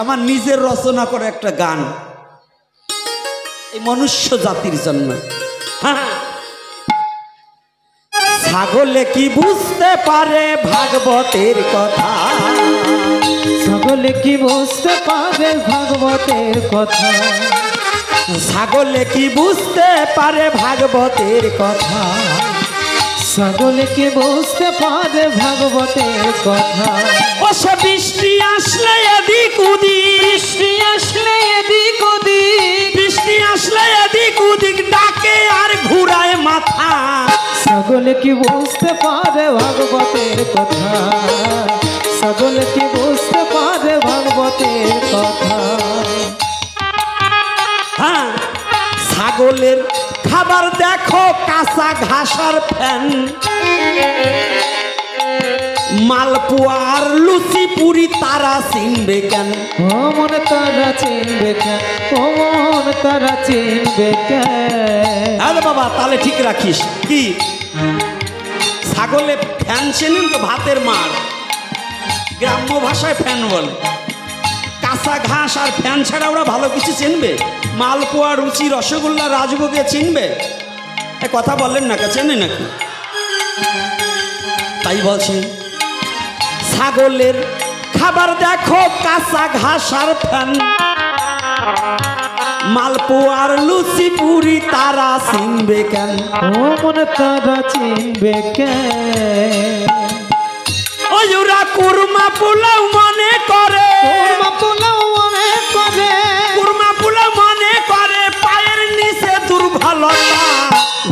আমার নিজের রচনা করে একটা গান এই মনুষ্য জাতির জন্য। ছাগলে কি বুঝতে পারে ভাগবতের কথা, ছাগলে কি বুঝতে পারে ভাগবতের কথা, ছাগলে কি বুঝতে পারে ভাগবতের কথা, ছাগলে কি বুঝতে পারে ভাগবতের কথা। ও সে বৃষ্টি আসলে এদিক উদিক, বৃষ্টি আসলে এদিক ওদিক, বৃষ্টি আসলে এদিক উদিক ডাকে আর ঘুরায় মাথা। ছাগলে কি বুঝতে পারে ভাগবতের কথা, ছাগলে কি বুঝতে পারে ভাগবতের কথা। হ্যাঁ, ছাগলের খাবার দেখো কাঁচা ঘাসার ফ্যান, মালপোয়া আর লুচি পুরি তারা চিনবে কেন? ও মন তারা চিনবে কেন, ও মন তারা চিনবে কেন। আরে বাবা তাহলে ঠিক রাখিস কি ছাগলে ফ্যান চেনেন তো, ভাতের মার, গ্রাম্য ভাষায় ফ্যান বলে। কাঁচা ঘাস আর ফ্যান ছাড়া ওরা ভালো কিছু চিনবে? মালপোয়া রুচি রসগোল্লা রাজভোগে চিনবে? এ কথা বললেন না, চেনে নাকি? তাই বলছেন ছাগলের খাবার দেখো কাঁচা ঘাস আর ফ্যান, মালপোয়া আর লুচি পুরি তারা চিনবে কেন? ও মন তারা চিনবে কেন। ওই ওরা কুরমা পোলাও মনে করে, কুরমা পোলাও মনে করে, কুরমা পোলাও মনে করে পায়ের নিচে দুর্বলতা।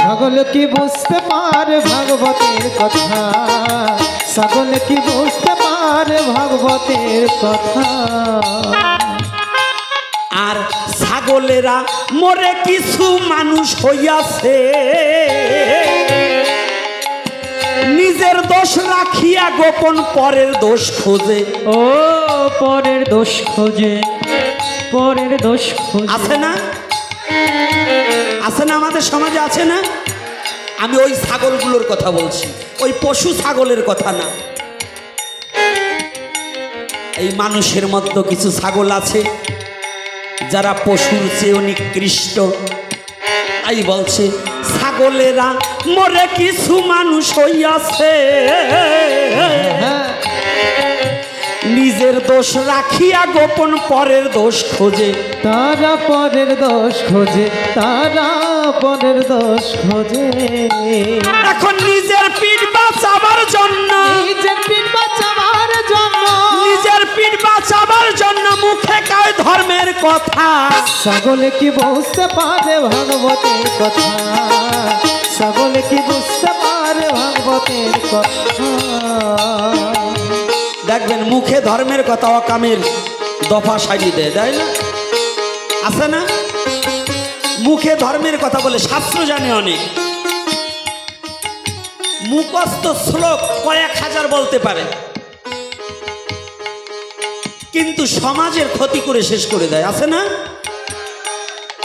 ছাগলে কি বুঝতে পারে ভাগবতের কথা, ছাগলে কি বুঝতে পারে ভাগবতের কথা। আর ছাগলেরা মরে কিছু মানুষ হইয়াছে, নিজের দোষ রাখিয়া গোপন পরের দোষ খোঁজে। ও পরের দোষ খোঁজে, পরের দোষ খোঁজে। আছে না, আছে না, আমাদের সমাজে আছে না? আমি ওই ছাগলগুলোর কথা বলছি, ওই পশু ছাগলের কথা না। এই মানুষের মধ্যে কিছু ছাগল আছে যারা পশুর চেয়ে নিকৃষ্ট। তাই বলছে ছাগলেরা মরে কিছু মানুষ হইয়াছে, নিজের দোষ রাখিয়া গোপন পরের দোষ খোঁজে। তারা পরের দোষ খোঁজে, তারা পরের দোষ খোঁজে। এখন নিজের পিঠ বাঁচাবার জন্য, নিজের পিঠ বাঁচাবার জন্য, নিজের পিঠ বাঁচাবার জন্য মুখে কয় ধর্মের কথা। ছাগলে কি বুঝতে পারে ভাগবতের কথা, ছাগলে কি বুঝতে পারে ভাগবতের কথা। দেখবেন মুখে ধর্মের কথা অকামের দফা সারিয়ে দেয়, দেয় না? আছে না? মুখে ধর্মের কথা বলে, শাস্ত্র জানে অনেক, মুখস্থ শ্লোক কয়েক হাজার বলতে পারে, কিন্তু সমাজের ক্ষতি করে শেষ করে দেয়। আছে না?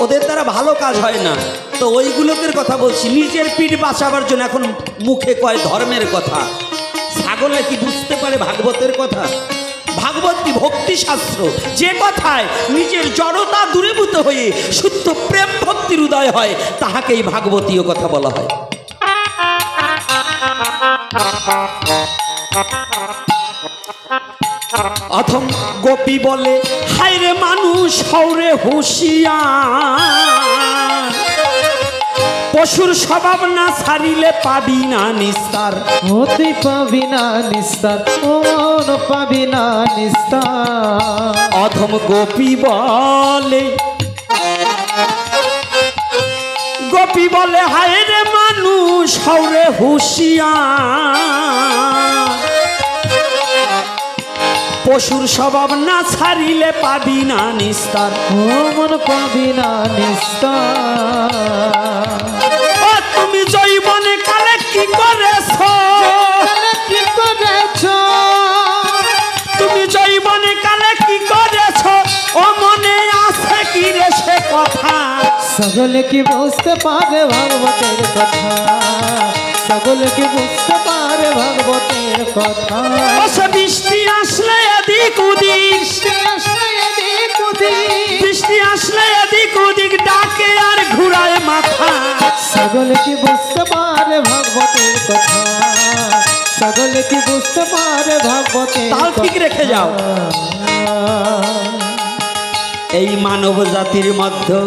ওদের দ্বারা ভালো কাজ হয় না। তো ওইগুলোকের কথা বলছি, নিজের পিঠ বাঁচাবার জন্য এখন মুখে কয় ধর্মের কথা। ছাগলে কি বুঝতে পারে ভাগবতের কথা? ভাগবত কি ভক্তি শাস্ত্র, যে কথায় নিজের জড়তা দূরীভূত হয়ে শুদ্ধ প্রেম ভক্তির উদয় হয় তাহাকেই ভাগবতীয় কথা বলা হয়। অথম গোপী বলে হায়রে মানুষ হওরে হুঁশিয়ার, পশুর স্বভাব না ছাড়িলে পাবি না নিস্তার। হতে পাবি না নিস্তার, ও মন পাবি না নিস্তার। অধম গোপী বলে, গোপী বলে হায়রে মানুষ হওরে হুঁশিয়ার, পশুর স্বভাব না ছাড়িলে পাবি না নিস্তার। ও মন পাবি না নিস্তার। ও তুমি জৈবনে কালে কি করেছো, কি করেছো, তুমি জৈবনে কালে কি করেছো, ও মনে আছে কি রে সে কথা। ছাগলে কি বুঝতে পারে ভাগবতের কথা, ছাগলে কি বুঝতে পারে ভাগবতের কথা। বৃষ্টি আসলে এদিক উদিক, বৃষ্টি আসলে মাথা। সকলে কি বুঝতে পারে ভাগবতের কথা, সকলে কি বুঝতে পারে ভাগবতের তাল ঠিক রেখে যাও। এই মানব জাতির মধ্যে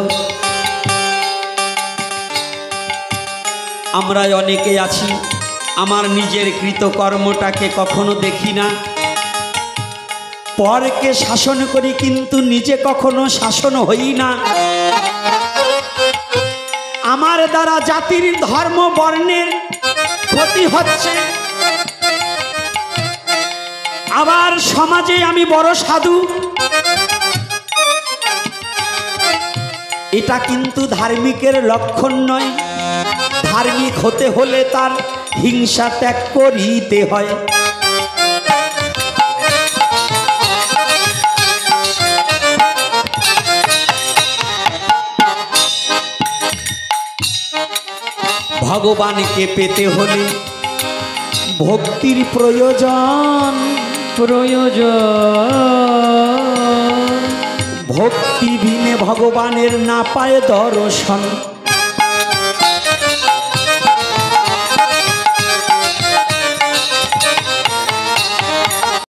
আমরা অনেকে আছি, আমার নিজের কৃতকর্মটাকে কখনো দেখি না, পরকে শাসন করি কিন্তু নিজে কখনো শাসন হই না। আমার দ্বারা জাতির ধর্ম বর্ণের ক্ষতি হচ্ছে, আবার সমাজে আমি বড় সাধু, এটা কিন্তু ধার্মিকের লক্ষণ নয়। ধার্মিক হতে হলে তার হিংসা ত্যাগ করিতে হয়। ভগবানকে পেতে হলে ভক্তির প্রয়োজন, প্রয়োজন। ভক্তি বিনে ভগবানের না পায় দর্শন।